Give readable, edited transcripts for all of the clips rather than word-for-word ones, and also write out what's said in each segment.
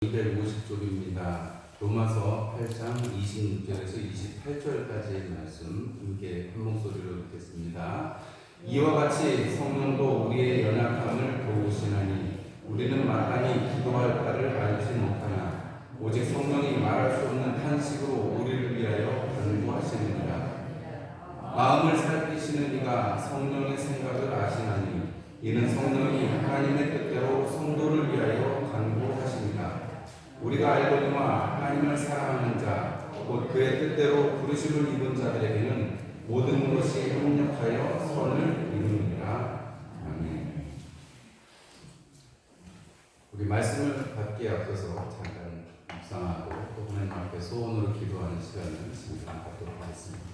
250쪽입니다. 로마서 8장 26절에서 28절까지의 말씀 함께 한 목소리로 읽겠습니다. 이와 같이 성령도 우리의 연약함을 도우시나니 우리는 마땅히 기도할 바를 알지 못하나 오직 성령이 말할 수 없는 탄식으로 우리를 위하여 간구하시느니라. 마음을 살피시는 이가 성령의 생각을 아시나니 이는 성령이 하나님의 뜻대로 성도를 위하여 간구하십니다. 우리가 알거니와 하나님을 사랑하는 자, 곧 그의 뜻대로 부르심을 입은 자들에게는 모든 것이 협력하여 선을 이루느니라. 아멘. 우리 말씀을 받기에 앞서서 잠깐 묵상하고 또 하나님 앞에 소원으로 기도하는 시간을 잠깐 갖도록 하겠습니다.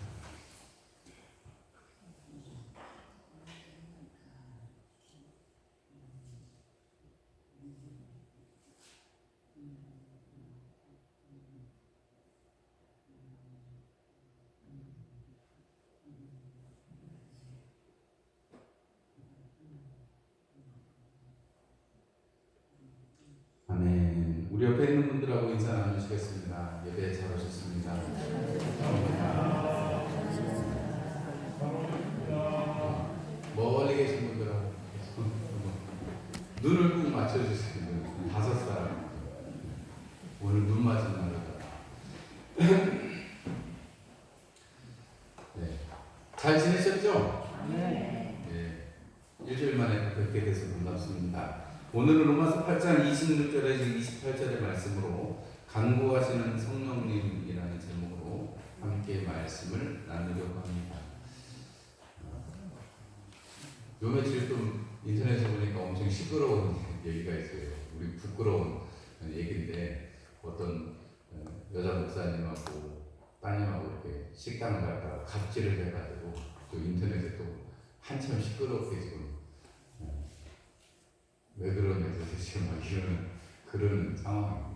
아멘. 우리 옆에 있는 분들하고 인사 나누시겠습니다. 예배 잘 오셨습니다. 멀리 계신 분들하고 눈을 꼭 맞춰주시는 분 5사람 오늘 눈 맞은 날이다. 네. 잘 지내셨죠? 네. 일주일 만에 뵙게 돼서 반갑습니다. 오늘은 로마서 8장 26절에서 28절의 말씀으로 간구하시는 성령님이라는 제목으로 함께 말씀을 나누려고 합니다. 요 며칠 좀 인터넷에 보니까 엄청 시끄러운 얘기가 있어요. 우리 부끄러운 얘기인데 어떤 여자 목사님하고 따님하고 이렇게 식당을 갔다가 갑질을 해가지고 또 인터넷에 또 한참 시끄럽게 지금 왜 그러냐고 지금 막 이러는 그런 상황입니다.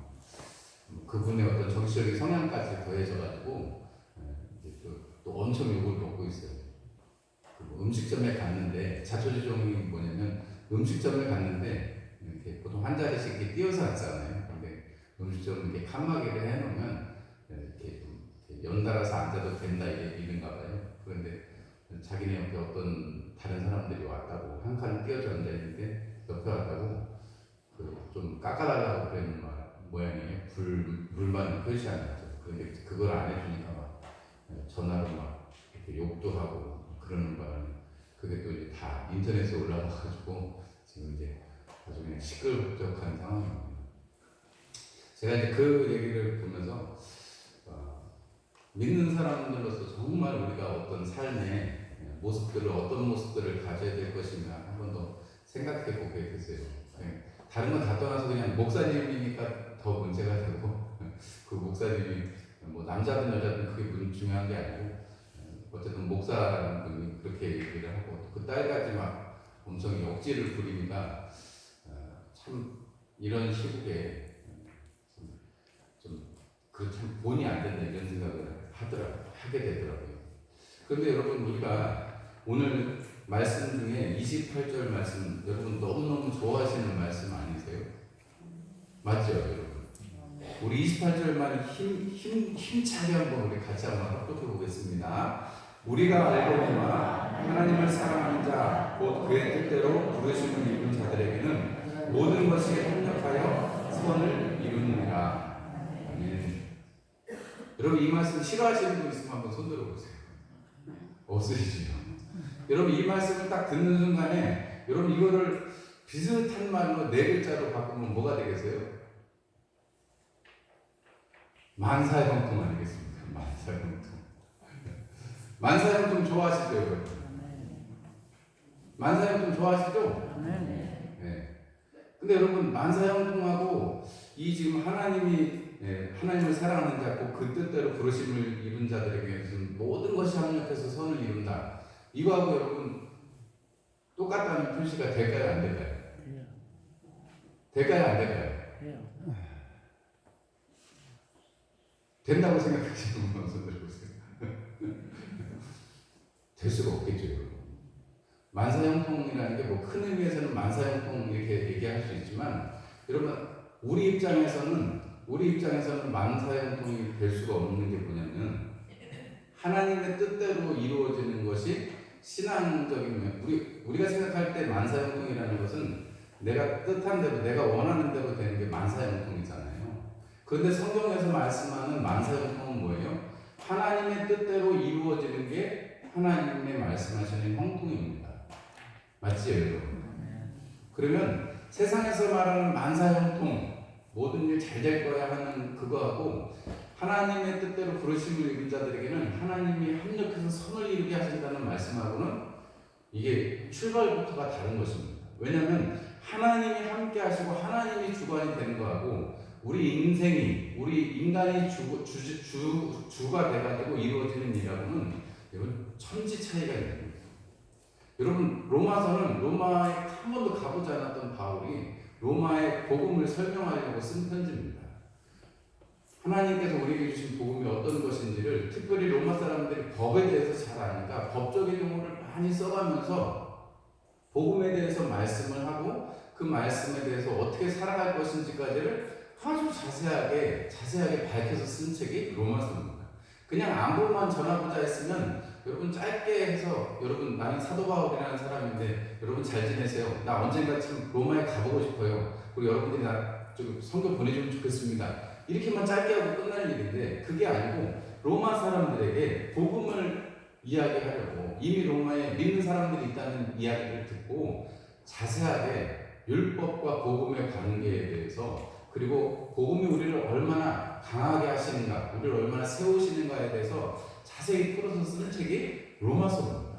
그분의 어떤 정치적인 성향까지 더해져가지고 이제 또 엄청 욕을 먹고 있어요. 음식점에 갔는데 자초지종이 뭐냐면 음식점에 갔는데 이렇게 보통 한 자리씩 이렇게 띄어서 앉잖아요. 근데 음식점 이렇게 칸막이를 해놓으면 이렇게 연달아서 앉아도 된다 이런가 봐요. 그런데 자기네 옆에 어떤 다른 사람들이 왔다고 한 칸 띄어져 앉아 있는데 옆에 왔다고 좀 깎아달라고 그러는 모양이에요. 불만을 표시하는 거죠. 그런데 그걸 안 해주니까 막 전화로 막 이렇게 욕도 하고 그러는 바람에 그게 또 이제 다 인터넷에 올라가가지고 지금 이제 아주 그냥 시끌벅적한 상황입니다. 제가 이제 그 얘기를 보면서 믿는 사람들로서 정말 우리가 어떤 삶의 모습들을 어떤 모습들을 가져야 될 것인가 한 번 더 생각해 보게 됐어요. 다른 건 다 떠나서 그냥 목사님이니까 더 문제가 되고 그 목사님이 뭐 남자든 여자든 그게 중요한 게 아니고 어쨌든 목사라는 분이 그렇게 얘기를 하고 그 딸까지 막 엄청 억지를 부리니까 참 이런 시국에 그 참 본이 안 된다 이런 생각을 하게 되더라고요. 그런데 여러분 우리가 오늘 말씀 중에 28절 말씀 여러분 너무너무 좋아하시는 말씀 아니세요? 맞죠 여러분? 우리 28절만 힘차게 한번 우리 같이 한번 합독해 보겠습니다. 우리가 알거니와 하나님을 사랑하는 자, 곧 그의 뜻대로 부르심을 입은 자들에게는 모든 것이 협력하여 선을 이루느니라. 여러분 이 말씀 싫어하시는 분 있으면 한번 손 들어보세요. 없으시죠? 여러분 이 말씀을 딱 듣는 순간에 여러분 이거를 비슷한 말로 4글자로 바꾸면 뭐가 되겠어요? 만사형통 아니겠습니까? 만사형통. 만사형통 좋아하시죠 여러분? 만사형통 좋아하시죠? 네. 근데 여러분 만사형통하고 이 지금 하나님을 사랑하는 자, 꼭 그 뜻대로 부르심을 입은 자들에게는 모든 것이 합력해서 선을 이룬다. 이거하고 여러분 똑같다는 표시가 될까요? 안 될까요? 될까요? 안 될까요? 된다고 생각하시는 분 손 들어보세요. 될 수가 없겠죠. 여러분. 만사형통이라는 게 뭐 큰 의미에서는 만사형통 이렇게 얘기할 수 있지만 여러분 우리 입장에서는 만사형통이 될 수가 없는 게 뭐냐면 하나님의 뜻대로 이루어지는 것이 신앙적인 우리가 생각할 때 만사형통이라는 것은 내가 뜻한 대로 내가 원하는 대로 되는 게 만사형통이잖아요. 그런데 성경에서 말씀하는 만사형통은 뭐예요? 하나님의 뜻대로 이루어지는 게 하나님의 말씀하시는 형통입니다. 맞지요, 여러분? 그러면 세상에서 말하는 만사형통, 모든 일 잘 될 거야 하는 그거하고 하나님의 뜻대로 부르심을 입은 자들에게는 하나님이 합력해서 선을 이루게 하신다는 말씀하고는 이게 출발부터가 다른 것입니다. 왜냐하면 하나님이 함께 하시고 하나님이 주관이 되는 거하고 우리 인생이, 우리 인간이 주가 돼가지고 이루어지는 일하고는 여러분 천지 차이가 있는 거예요. 여러분 로마서는 로마에 한 번도 가보지 않았던 바울이 로마의 복음을 설명하려고 쓴 편지입니다. 하나님께서 우리에게 주신 복음이 어떤 것인지를 특별히 로마 사람들이 법에 대해서 잘 아니까 법적인 용어를 많이 써가면서 복음에 대해서 말씀을 하고 그 말씀에 대해서 어떻게 살아갈 것인지까지를 아주 자세하게 밝혀서 쓴 책이 로마서입니다. 그냥 안보만 전하고자 했으면 여러분 짧게 해서 여러분 나는 사도 바울이라는 사람인데 여러분 잘 지내세요. 나 언젠가쯤 로마에 가보고 싶어요. 그리고 여러분들이 나 좀 성경 보내주면 좋겠습니다. 이렇게만 짧게 하고 끝날 일인데 그게 아니고 로마 사람들에게 복음을 이야기하려고 이미 로마에 믿는 사람들이 있다는 이야기를 듣고 자세하게 율법과 복음의 관계에 대해서 그리고 복음이 우리를 얼마나 강하게 하시는가, 우리를 얼마나 세우시는가에 대해서 자세히 풀어서 쓰는 책이 로마서입니다.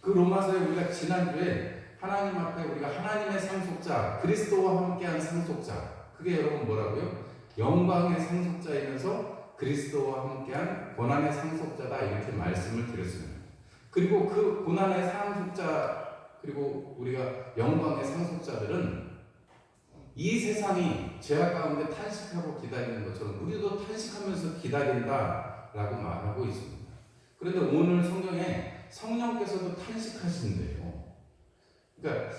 그 로마서에 우리가 지난주에 하나님 앞에 우리가 하나님의 상속자, 그리스도와 함께한 상속자, 그게 여러분 뭐라고요? 영광의 상속자이면서 그리스도와 함께한 고난의 상속자다 이렇게 말씀을 드렸습니다. 그리고 그 고난의 상속자 그리고 우리가 영광의 상속자들은 이 세상이 죄악 가운데 탄식하고 기다리는 것처럼 우리도 탄식하면서 기다린다라고 말하고 있습니다. 그런데 오늘 성경에 성령께서도 탄식하신대요. 그러니까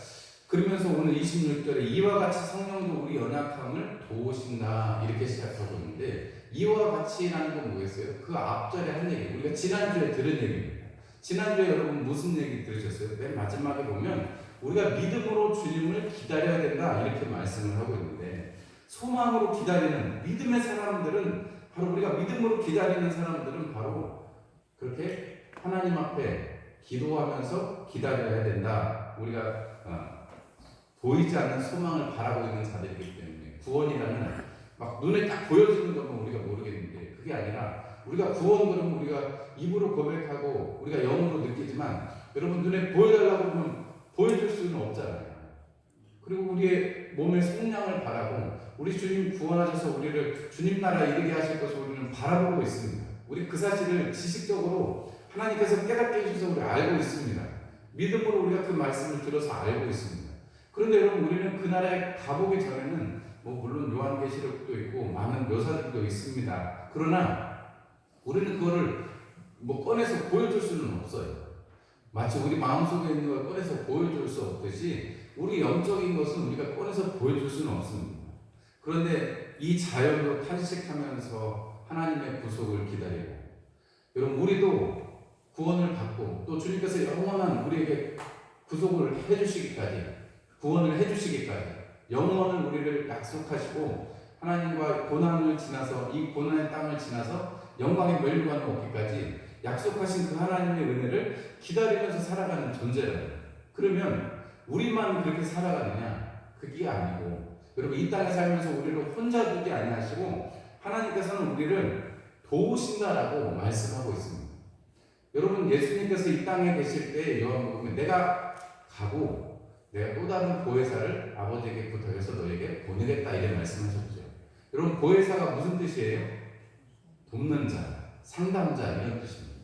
그러면서 오늘 26절에 이와 같이 성령도 우리 연약함을 도우신다 이렇게 시작하고 있는데 이와 같이라는 건 뭐겠어요? 그 앞절에 한 얘기 우리가 지난주에 들은 얘기입니다. 지난주에 여러분 무슨 얘기 들으셨어요? 맨 마지막에 보면 우리가 믿음으로 주님을 기다려야 된다 이렇게 말씀을 하고 있는데 소망으로 기다리는 믿음의 사람들은 바로 우리가 믿음으로 기다리는 사람들은 바로 그렇게 하나님 앞에 기도하면서 기다려야 된다. 우리가 보이지 않는 소망을 바라고 있는 자들이기 때문에 구원이라는 막 눈에 딱 보여지는 것만 우리가 모르겠는데 그게 아니라 우리가 구원 그러면 우리가 입으로 고백하고 우리가 영으로 느끼지만 여러분 눈에 보여달라고 하면 보여줄 수는 없잖아요. 그리고 우리의 몸의 성량을 바라고 우리 주님 구원하셔서 우리를 주님 나라 이르게 하실 것을 우리는 바라보고 있습니다. 우리 그 사실을 지식적으로 하나님께서 깨닫게 해주셔서 우리 알고 있습니다. 믿음으로 우리가 그 말씀을 들어서 알고 있습니다. 그런데 여러분 우리는 그 나라에 가보기 전에는 물론 요한계시록도 있고 많은 묘사들도 있습니다. 그러나 우리는 그거를 꺼내서 보여줄 수는 없어요. 마치 우리 마음속에 있는 걸 꺼내서 보여줄 수 없듯이 우리 영적인 것은 우리가 꺼내서 보여줄 수는 없습니다. 그런데 이 자연으로 탄식하면서 하나님의 구속을 기다리고 여러분 우리도 구원을 받고 또 주님께서 영원한 우리에게 구속을 해주시기까지 구원을 해주시기까지 영원을 우리를 약속하시고 하나님과 고난을 지나서 이 고난의 땅을 지나서 영광의 멸류관을 얻기까지 약속하신 그 하나님의 은혜를 기다리면서 살아가는 존재라요. 그러면 우리만 그렇게 살아가느냐? 그게 아니고 여러분 이 땅에 살면서 우리를 혼자 두지 아니하시고 하나님께서는 우리를 도우신다라고 말씀하고 있습니다. 여러분 예수님께서 이 땅에 계실 때 요한복음에 내가 가고 내가 또 다른 보혜사를 아버지에게 부탁해서 너에게 보내겠다 이런 말씀하셨죠. 여러분 보혜사가 무슨 뜻이에요? 돕는 자, 상담자 이런 뜻입니다.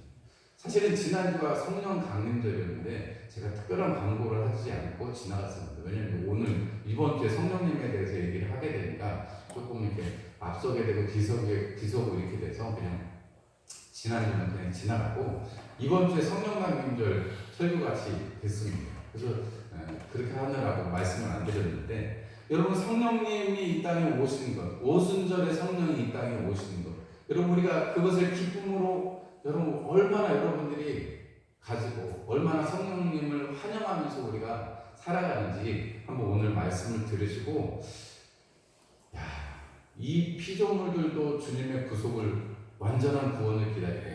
사실은 지난주가 성령 강림절이었는데 제가 특별한 광고를 하지 않고 지나갔습니다. 왜냐하면 오늘 이번 주에 성령님에 대해서 얘기를 하게 되니까 조금 이렇게 앞서게 되고 뒤서고 이렇게 돼서 그냥 지난주는 그냥 지나가고 이번 주에 성령 강림절 설교같이 됐습니다. 그래서 그렇게 하느라고 말씀을 안 드렸는데 여러분 성령님이 이 땅에 오시는 것, 오순절에 성령이 이 땅에 오시는 것, 여러분 우리가 그것을 기쁨으로 여러분 얼마나 여러분들이 가지고 얼마나 성령님을 환영하면서 우리가 살아가는지 한번 오늘 말씀을 들으시고, 야, 이 피조물들도 주님의 구속을 완전한 구원을 기다리고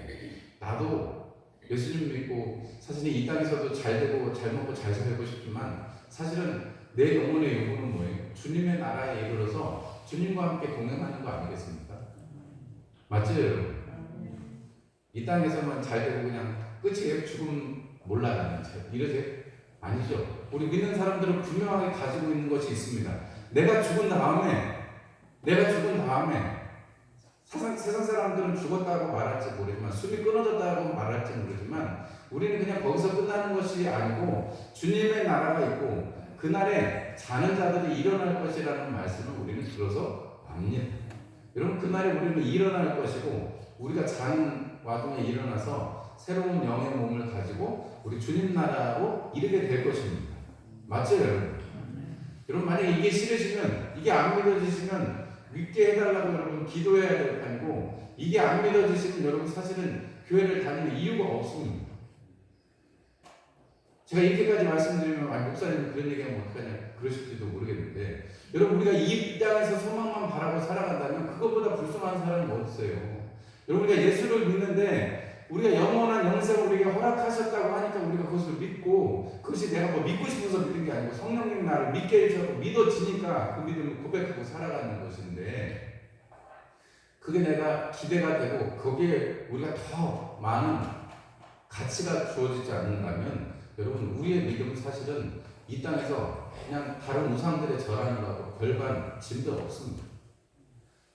나도 예수님 믿고 사실 이 땅에서도 잘 되고 잘 먹고 잘 살고 싶지만 사실은 내 영혼의 요구는 뭐예요? 주님의 나라에 이르러서 주님과 함께 동행하는 거 아니겠습니까? 맞죠 여러분? 이 땅에서만 잘 되고 그냥 끝이에요? 죽음 몰라가는 채 이러세요? 아니죠. 우리 믿는 사람들은 분명하게 가지고 있는 것이 있습니다. 내가 죽은 다음에 세상 사람들은 죽었다고 말할지 모르지만 숨이 끊어졌다고 말할지 모르지만 우리는 그냥 거기서 끝나는 것이 아니고 주님의 나라가 있고 그날에 자는 자들이 일어날 것이라는 말씀을 우리는 들어서 압니다. 여러분 그날에 우리는 일어날 것이고 우리가 자는 와중에 일어나서 새로운 영의 몸을 가지고 우리 주님 나라로 이르게 될 것입니다. 맞죠 여러분? 여러분 만약에 이게 싫으시면 이게 안 믿어지시면 믿게 해달라고 여러분 기도해야 될 판이고 이게 안 믿어지시면 여러분 사실은 교회를 다니는 이유가 없습니다. 제가 이렇게까지 말씀드리면 아니 목사님 그런 얘기하면 어떡하냐 그러실지도 모르겠는데 여러분 우리가 이 땅에서 소망만 바라고 살아간다면 그것보다 불쌍한 사람이 어디 있어요. 여러분 우리가 예수를 믿는데 우리가 영원한 영생을 우리에게 허락하셨다고 하니까 우리가 그것을 믿고 그것이 내가 뭐 믿고 싶어서 믿는 게 아니고 성령님 나를 믿게 해주셔서 믿어지니까 그 믿음을 고백하고 살아가는 것인데 그게 내가 기대가 되고 거기에 우리가 더 많은 가치가 주어지지 않는다면 여러분 우리의 믿음은 사실은 이 땅에서 그냥 다른 우상들의 절하는 것하고 별반 짐도 없습니다.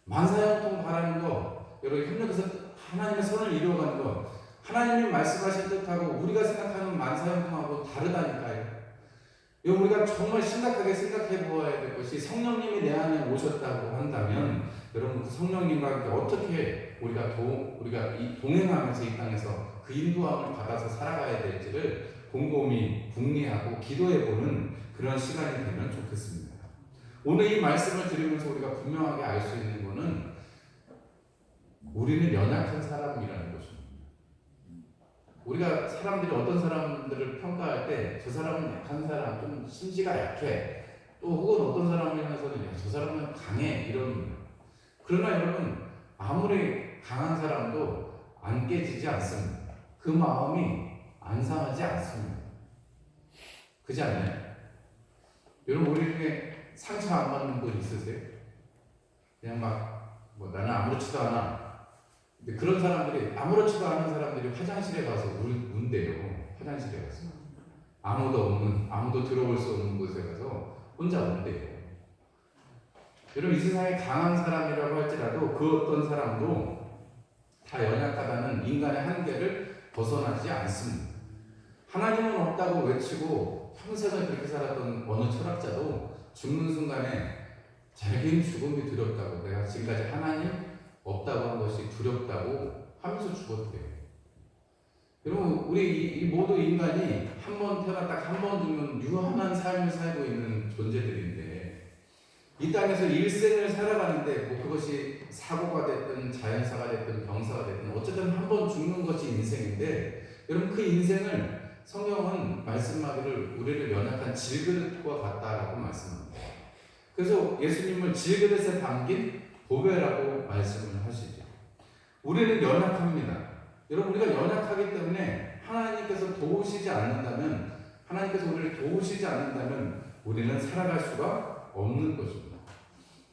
만사형통 바라는 거 여러분 협력해서 하나님의 선을 이루어가는 것 하나님이 말씀하신 뜻하고 우리가 생각하는 만사형통하고 다르다니까요. 여러분 우리가 정말 심각하게 생각해 보아야 될 것이 성령님이 내 안에 오셨다고 한다면 여러분 그 성령님과 함께 어떻게 우리가 동행하면서 이 땅에서 그 인도함을 받아서 살아가야 될지를 곰곰이 궁리하고 기도해보는 그런 시간이 되면 좋겠습니다. 오늘 이 말씀을 들으면서 우리가 분명하게 알 수 있는 것은 우리는 연약한 사람이라는 것입니다. 우리가 사람들이 어떤 사람들을 평가할 때 저 사람은 약한 사람, 좀 심지가 약해 또 혹은 어떤 사람을 향해서는 저 사람은 강해 이런 그러나 여러분 아무리 강한 사람도 안 깨지지 않습니다. 그 마음이 안 상하지 않습니다. 그렇지 않나요? 여러분 우리 중에 상처 안 받는 분 있으세요? 그냥 나는 아무렇지도 않아. 근데 그런 사람들이 아무렇지도 않은 사람들이 화장실에 가서 운대요. 화장실에 가서 아무도 들어올 수 없는 곳에 가서 혼자 운대요. 여러분 이 세상에 강한 사람이라고 할지라도 그 어떤 사람도 다 연약하다는 인간의 한계를 벗어나지 않습니다. 하나님은 없다고 외치고 평생을 그렇게 살았던 어느 철학자도 죽는 순간에 자기는 죽음이 두렵다고 내가 지금까지 하나님 없다고 한 것이 두렵다고 하면서 죽었대요. 여러분 우리 이 모두 인간이 한 번 태어나 딱 한 번 죽는 유한한 삶을 살고 있는 존재들인데 이 땅에서 일생을 살아가는데 뭐 그것이 사고가 됐든 자연사가 됐든 병사가 됐든 어쨌든 한 번 죽는 것이 인생인데 여러분 그 인생을 성경은 말씀하기를 우리를 연약한 질그릇과 같다라고 말씀합니다. 그래서 예수님을 질그릇에 담긴 보배라고 말씀을 하시죠. 우리는 연약합니다. 여러분 우리가 연약하기 때문에 하나님께서 우리를 도우시지 않는다면 우리는 살아갈 수가 없는 것입니다.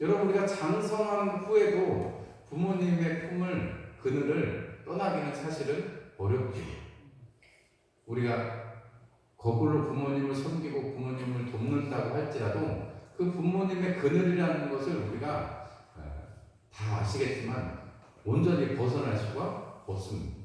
여러분 우리가 장성한 후에도 부모님의 그늘을 떠나기는 사실은 어렵죠. 우리가 거꾸로 부모님을 섬기고 부모님을 돕는다고 할지라도 그 부모님의 그늘이라는 것을 우리가 다 아시겠지만 온전히 벗어날 수가 없습니다.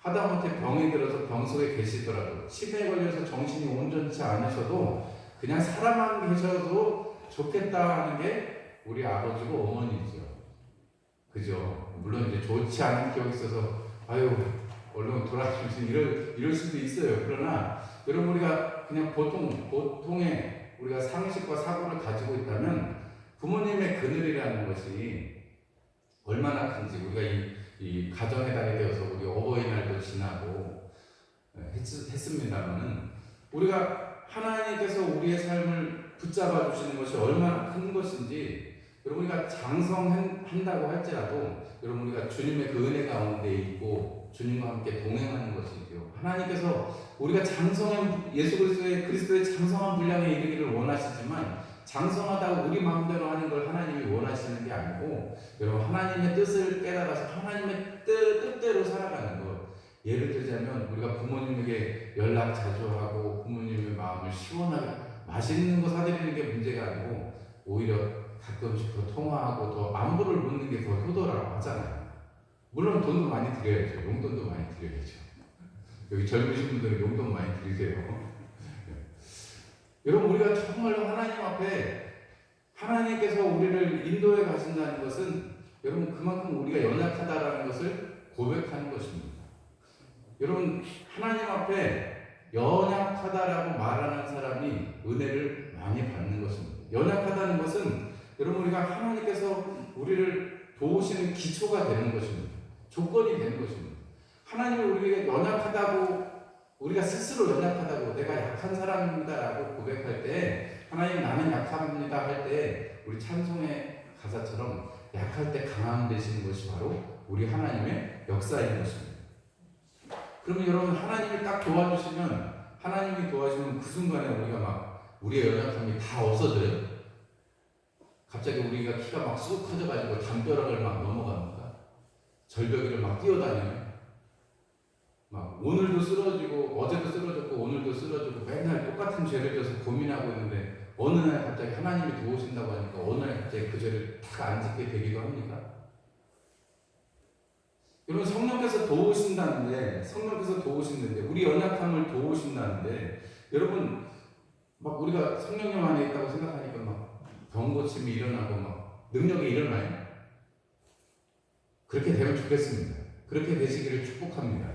하다못해 병이 들어서 병석에 계시더라도 치매에 걸려서 정신이 온전치 않으셔도 그냥 살아만 계셔도 좋겠다 하는 게 우리 아버지고 어머니죠. 그죠? 물론 이제 좋지 않은 기억이 있어서 얼른 돌아가시면 이럴 수도 있어요. 그러나 여러분 우리가 그냥 보통의 우리가 상식과 사고를 가지고 있다면 부모님의 그늘이라는 것이 얼마나 큰지 우리가 이 가정의 달이 되어서 우리 어버이날도 지나고 했습니다만은 우리가 하나님께서 우리의 삶을 붙잡아 주시는 것이 얼마나 큰 것인지 여러분 우리가 장성한다고 할지라도 여러분 우리가 주님의 그 은혜 가운데 있고 주님과 함께 동행하는 것이죠. 하나님께서 우리가 장성한 그리스도의 장성한 분량에 이르기를 원하시지만 장성하다고 우리 마음대로 하는 걸 하나님이 원하시는 게 아니고 여러분 하나님의 뜻을 깨달아서 하나님의 뜻대로 살아가는 것. 예를 들자면 우리가 부모님에게 연락 자주 하고 부모님의 마음을 시원하게 맛있는 거 사드리는 게 문제가 아니고 오히려 가끔씩 더 통화하고 더 안부를 묻는 게 더 효도라고 하잖아요. 물론 돈도 많이 드려야죠. 용돈도 많이 드려야죠. 여기 젊으신 분들은 용돈 많이 드리세요. 여러분 우리가 정말로 하나님 앞에 하나님께서 우리를 인도해 가신다는 것은 여러분 그만큼 우리가 연약하다라는 것을 고백하는 것입니다. 여러분 하나님 앞에 연약하다라고 말하는 사람이 은혜를 많이 받는 것입니다. 연약하다는 것은 여러분 우리가 하나님께서 우리를 도우시는 기초가 되는 것입니다. 조건이 되는 것입니다. 하나님이 우리에게 연약하다고 우리가 스스로 연약하다고 내가 약한 사람입니다라고 고백할 때 하나님 나는 약합니다 할 때 우리 찬송의 가사처럼 약할 때 강함 되시는 것이 바로 우리 하나님의 역사인 것입니다. 그러면 여러분 하나님이 딱 도와주시면 하나님이 도와주면 그 순간에 우리가 막 우리의 연약함이 다 없어져요. 갑자기 우리가 키가 막 쑥 커져가지고 담벼락을 막 넘어갑니다. 절벽을 막 뛰어다녀요. 막 오늘도 쓰러지고 어제도 쓰러졌고 오늘도 쓰러지고 맨날 똑같은 죄를 져서 고민하고 있는데 어느 날 갑자기 하나님이 도우신다고 하니까 어느 날 갑자기 그 죄를 다 안 짓게 되기도 합니다. 여러분 성령께서 도우신다는데 우리 연약함을 도우신다는데 여러분 막 우리가 성령님 안에 있다고 생각하니까 막 병 고침이 일어나고 막 능력이 일어나요. 그렇게 되면 좋겠습니다. 그렇게 되시기를 축복합니다.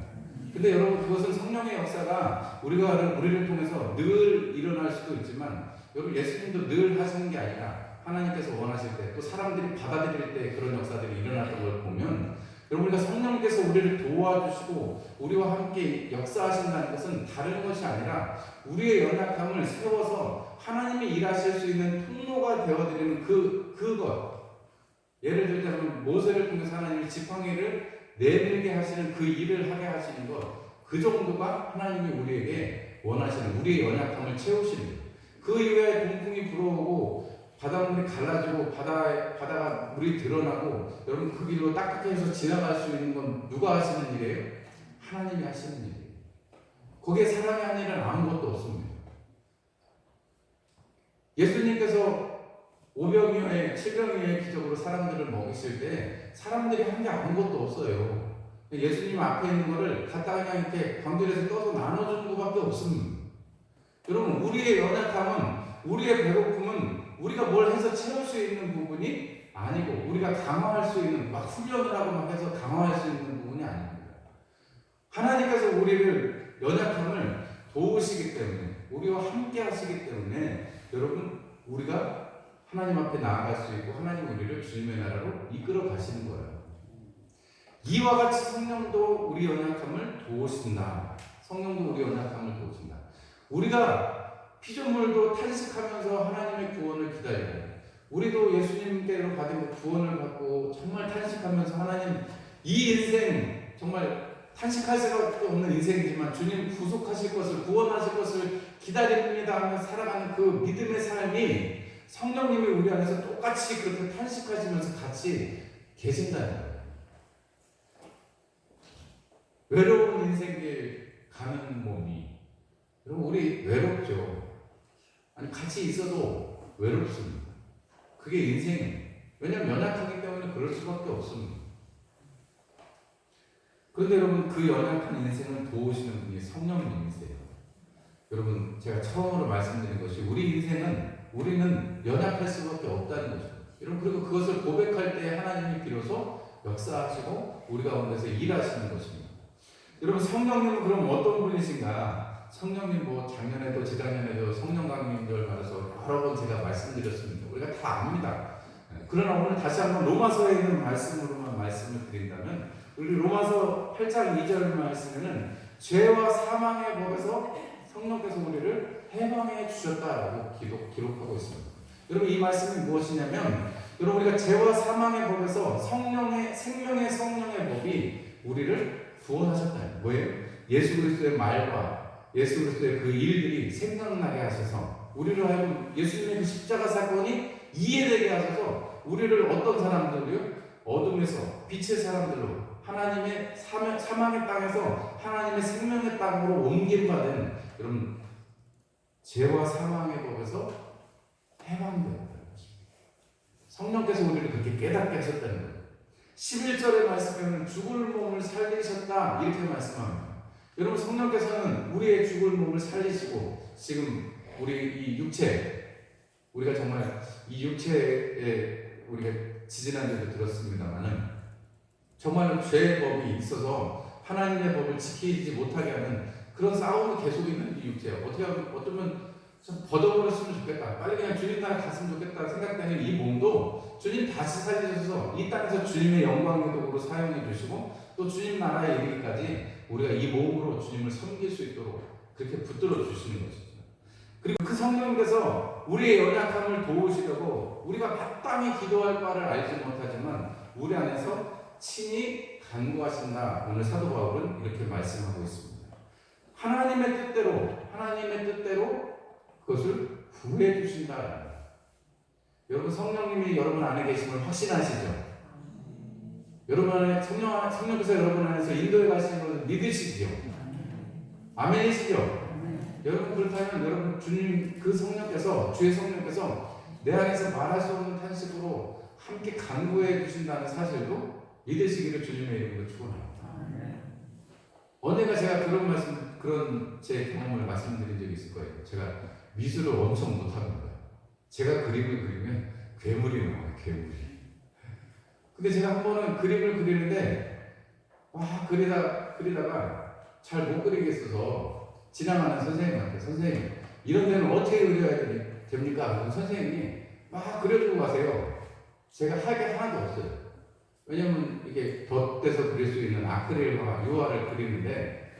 근데 여러분 그것은 성령의 역사가 우리를 통해서 늘 일어날 수도 있지만 여러분 예수님도 늘 하시는 게 아니라 하나님께서 원하실 때 또 사람들이 받아들일 때 그런 역사들이 일어났던 걸 보면 여러분 우리가 성령께서 우리를 도와주시고 우리와 함께 역사하신다는 것은 다른 것이 아니라 우리의 연약함을 세워서 하나님이 일하실 수 있는 통로가 되어드리는 그것. 예를 들자면 모세를 통해서 하나님이 지팡이를 내밀게 하시는 그 일을 하게 하시는 것, 그 정도가 하나님이 우리에게 원하시는 우리의 연약함을 채우시는 것. 그 이후에 동풍이 불어오고 바닷물이 갈라지고 바다가 물이 드러나고 여러분 그 길로 딱딱해서 지나갈 수 있는 건 누가 하시는 일이에요? 하나님이 하시는 일이에요. 거기에 사람이 한 일은 아무것도 없습니다. 예수님께서 5병이어의 7병이어의 기적으로 사람들을 먹이실 때 사람들이 한 게 아무것도 없어요. 예수님 앞에 있는 거를 갖다 그냥 이렇게 광들에서 떠서 나눠주는 것밖에 없습니다. 여러분 우리의 연약함은 우리의 배고픔은 우리가 뭘 해서 채울 수 있는 부분이 아니고 우리가 강화할 수 있는 막 훈련을 하고 막 해서 강화할 수 있는 부분이 아닙니다. 하나님께서 우리를 연약함을 도우시기 때문에 우리와 함께 하시기 때문에 여러분 우리가 하나님 앞에 나아갈 수 있고 하나님 우리를 주님의 나라로 이끌어 가시는 거예요. 이와 같이 성령도 우리 연약함을 도우신다. 성령도 우리 연약함을 도우신다. 우리가 피조물도 탄식하면서 하나님의 구원을 기다리고 우리도 예수님께로 받은 구원을 받고 정말 탄식하면서 하나님 이 인생 정말 탄식할 수밖에 없는 인생이지만 주님 구속하실 것을 구원하실 것을 기다립니다 하면서 살아가는 그 믿음의 삶이 성령님이 우리 안에서 똑같이 그렇게 탄식하시면서 같이 계신다는 거예요. 외로운 인생길 가는 몸이 여러분 우리 외롭죠. 아니 같이 있어도 외롭습니다. 그게 인생이에요. 왜냐하면 연약하기 때문에 그럴 수밖에 없습니다. 그런데 여러분 그 연약한 인생을 도우시는 분이 성령님이세요. 여러분 제가 처음으로 말씀드린 것이 우리는 연약할 수밖에 없다는 것입니다. 여러분 그리고 그것을 고백할 때 하나님이 비로소 역사하시고 우리 가운데서 일하시는 것입니다. 여러분 성령님은 그럼 어떤 분이신가? 성령님 뭐 작년에도 재작년에도 성령 강림절 받아서 여러 번 제가 말씀드렸습니다. 우리가 다 압니다. 그러나 오늘 다시 한번 로마서에 있는 말씀으로만 말씀을 드린다면 우리 로마서 8장 2절 말씀에는 죄와 사망의 법에서 성령께서 우리를 해방해 주셨다라고 기록하고 있습니다. 여러분 이 말씀이 무엇이냐면 여러분 우리가 죄와 사망의 법에서 생명의 성령의 법이 우리를 구원하셨다. 뭐예요? 예수 그리스도의 말과 예수 그리스도의 그 일들이 생각나게 하셔서 우리를 하여금 예수님의 그 십자가 사건이 이해되게 하셔서 우리를 어떤 사람들로요? 어둠에서 빛의 사람들로 하나님의 사망의 땅에서 하나님의 생명의 땅으로 옮김받은 여러분 죄와 사망의 법에서 해방되었다는 것입니다. 성령께서 우리를 그렇게 깨닫게 하셨다는 거예요. 11절의 말씀에는 죽을 몸을 살리셨다 이렇게 말씀합니다. 여러분 성령께서는 우리의 죽을 몸을 살리시고 지금 우리 이 육체 우리가 정말 이 육체에 우리가 지지난주에도 들었습니다만은 정말 죄의 법이 있어서 하나님의 법을 지키지 못하게 하는 그런 싸움이 계속 있는 이 육체 어쩌면 좀 벗어버렸으면 좋겠다 빨리 그냥 주님 나라 갔으면 좋겠다 생각되는 이 몸도 주님 다시 살리셔서 이 땅에서 주님의 영광의 도구로 사용해 주시고 또 주님 나라에 이르기까지 우리가 이 몸으로 주님을 섬길 수 있도록 그렇게 붙들어 주시는 것입니다. 그리고 그 성령께서 우리의 연약함을 도우시려고 우리가 마땅히 기도할 바를 알지 못하지만 우리 안에서 친히 간구하신다. 오늘 사도 바울은 이렇게 말씀하고 있습니다. 하나님의 뜻대로 그것을 구해 주신다. 여러분 성령님이 여러분 안에 계심을 확신하시죠? 여러분 안에 성령께서 여러분 안에서 인도해 가시는 것을 믿으시죠? 아멘이시죠? 여러분 그렇다면 여러분 주님 그 성령께서 주의 성령께서 내 안에서 말할 수 없는 탄식으로 함께 간구해 주신다는 사실도 믿으시기를 주님의 이름으로 축원합니다. 언젠가 제가 그런 제 경험을 말씀드린 적이 있을 거예요. 제가 미술을 엄청 못합니다. 제가 그림을 그리면 괴물이 나와요. 괴물이. 근데 제가 한 번은 그림을 그리는데 그리다가 잘 못 그리겠어서 지나가는 선생님한테 선생님 이런 데는 어떻게 그려야 됩니까? 그래서 선생님이 막 그려주고 가세요. 제가 할 게 하나도 없어요. 왜냐면 이게 덧대서 그릴 수 있는 아크릴과 유화를 그리는데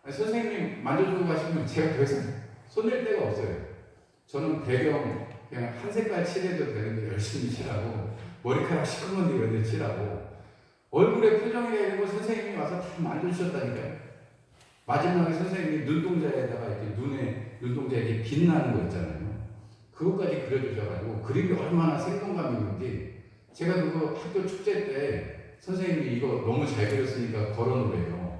선생님이 만져주고 가시면 제가 더 이상 손댈 데가 없어요. 저는 배경 그냥 한 색깔 칠해도 되는데 열심히 칠하고 머리카락 시커먼 데 이런 데 칠하고 얼굴에 표정이 되는 거 선생님이 와서 다 만져주셨다니까요. 마지막에 선생님이 눈동자에다가 이렇게 눈동자에 이렇게 빛나는 거 있잖아요. 그것까지 그려주셔가지고 그림이 얼마나 생동감이 있는지 제가 그거 학교 축제 때 선생님이 이거 너무 잘 그렸으니까 걸어놓으래요.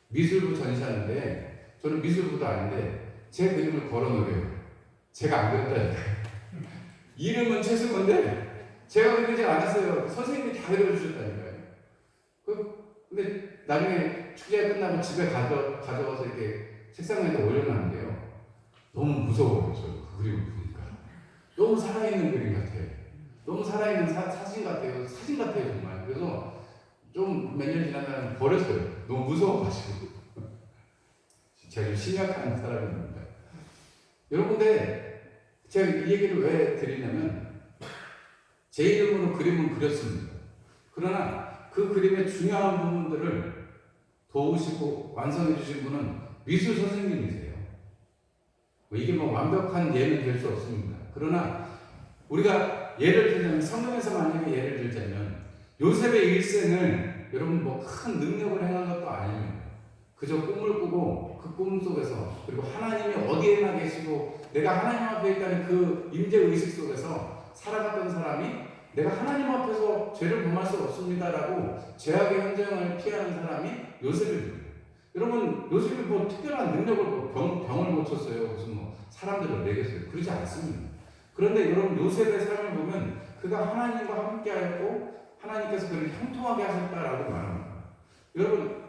미술부 전시하는데 저는 미술부도 아닌데 제 그림을 걸어놓으래요. 제가 안 그렸다니까요. 이름은 최승호인데 제가 그리지 않았어요. 선생님이 다 그려주셨다니까요. 근데 나중에 축제가 끝나고 집에 가져와서 이렇게 책상 위에 올려놨는데요. 너무 무서워요. 저 그 그림을 보니까. 너무 살아있는 그림 같아요. 너무 살아있는 사진 같아요. 사진 같아요 정말. 그래서 좀 몇 년 지나면 버렸어요. 너무 무서워가지고. 제가 좀 심약한 사람입니다. 여러분들 제가 이 얘기를 왜 드리냐면 제 이름으로 그림은 그렸습니다. 그러나 그 그림의 중요한 부분들을 도우시고 완성해 주신 분은 미술 선생님이세요. 이게 뭐 완벽한 예는 될 수 없습니다. 그러나 우리가 예를 들자면 성경에서 만약에 예를 들자면 요셉의 일생을 여러분 뭐 큰 능력을 행한 것도 아닙니다. 그저 꿈을 꾸고 그 꿈 속에서 그리고 하나님이 어디에나 계시고 내가 하나님 앞에 있다는 그 임재의식 속에서 살아갔던 사람이 내가 하나님 앞에서 죄를 범할 수 없습니다라고 죄악의 현장을 피하는 사람이 요셉입니다. 여러분 요셉이 뭐 특별한 능력을 병을 고쳤어요. 무슨 뭐 사람들을 내겠어요. 그러지 않습니다. 그런데 여러분 요셉의 삶을 보면 그가 하나님과 함께하였고 하나님께서 그를 형통하게 하셨다라고 말합니다. 여러분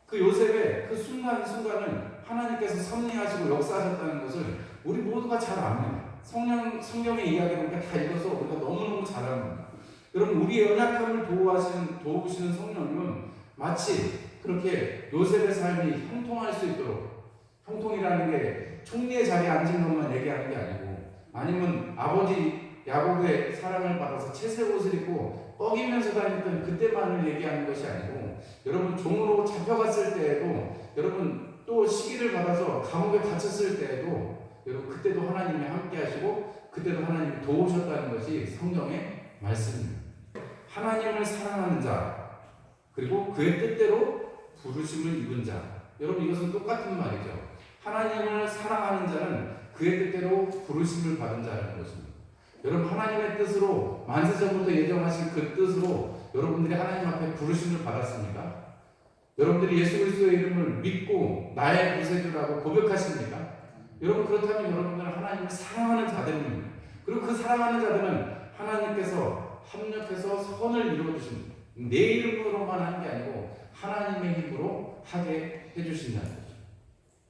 그 요셉의 그 순간을 하나님께서 섭리하시고 역사하셨다는 것을 우리 모두가 잘 압니다. 성경의 이야기를 우리가 다 읽어서 우리가 너무너무 잘 압니다. 여러분 우리의 연약함을 도우시는 성령님은 마치 그렇게 요셉의 삶이 형통할 수 있도록 형통이라는 게 총리의 자리에 앉은 것만 얘기하는 게 아니고, 아니면 아버지 야곱의 사랑을 받아서 채색 옷을 입고 뻐기면서 다녔던 그때만을 얘기하는 것이 아니고, 여러분 종으로 잡혀갔을 때에도, 여러분 또 시기를 받아서 감옥에 갇혔을 때에도, 여러분 그때도 하나님이 함께 하시고 그때도 하나님이 도우셨다는 것이 성경의 말씀입니다. 하나님을 사랑하는 자, 그리고 그의 뜻대로 부르심을 입은 자. 여러분 이것은 똑같은 말이죠. 하나님을 사랑하는 자는 그의 뜻대로 부르심을 받은 자라는 것입니다. 여러분 하나님의 뜻으로, 만세전부터 예정하신 그 뜻으로 여러분들이 하나님 앞에 부르심을 받았습니까? 여러분들이 예수 그리스도의 이름을 믿고 나의 구세주라고 고백하십니까? 여러분 그렇다면 여러분들은 하나님을 사랑하는 자들입니다. 그리고 그 사랑하는 자들은 하나님께서 합력해서 선을 이루어주십니다. 내 이름으로만 하는 게 아니고 하나님의 힘으로 하게 해주신다.